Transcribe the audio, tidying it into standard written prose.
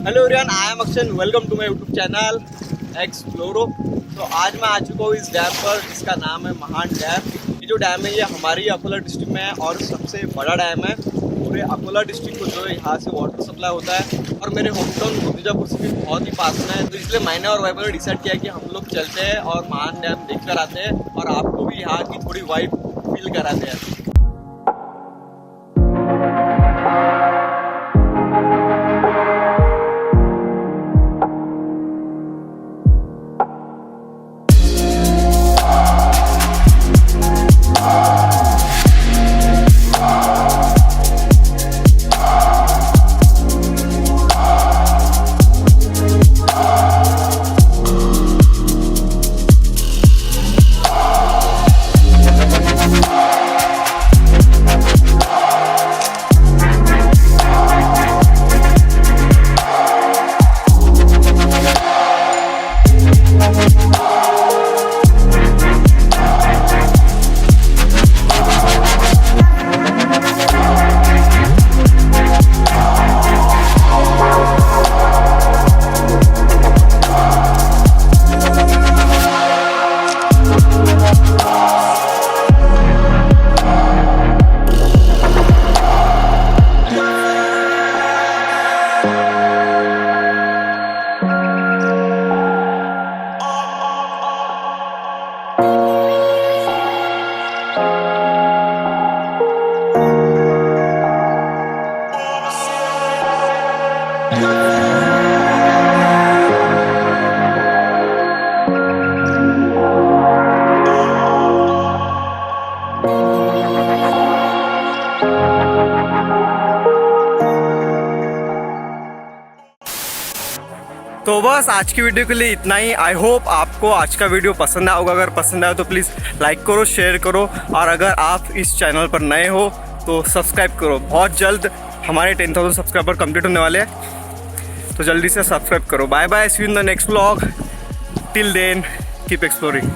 Hello everyone, I am Akshan. Welcome to my YouTube channel Exploro. तो आज मैं आ चुका हूँ इस डैम पर जिसका नाम है महान डैम। ये जो डैम है ये हमारी अकोला डिस्ट्रिक्ट में है और सबसे बड़ा डैम है पूरे अकोला डिस्ट्रिक्ट को। जो यहाँ से वाटर सप्लाई होता है और मेरे होम टाउन बीजापुर से भी बहुत ही पास में है। तो इसलिए मैंने और वाइफ ने डिसाइड किया कि हम लोग चलते हैं और महान डैम देख कर आते हैं और आपको भी यहाँ की थोड़ी वाइब फील कराते हैं। तो बस आज की वीडियो के लिए इतना ही। आई होप आपको आज का वीडियो पसंद आया होगा। अगर पसंद आया तो प्लीज़ लाइक करो, शेयर करो और अगर आप इस चैनल पर नए हो तो सब्सक्राइब करो। बहुत जल्द हमारे 10,000 सब्सक्राइबर कंप्लीट होने वाले हैं, तो जल्दी से सब्सक्राइब करो। Bye bye, see you in the next vlog. Till then keep exploring.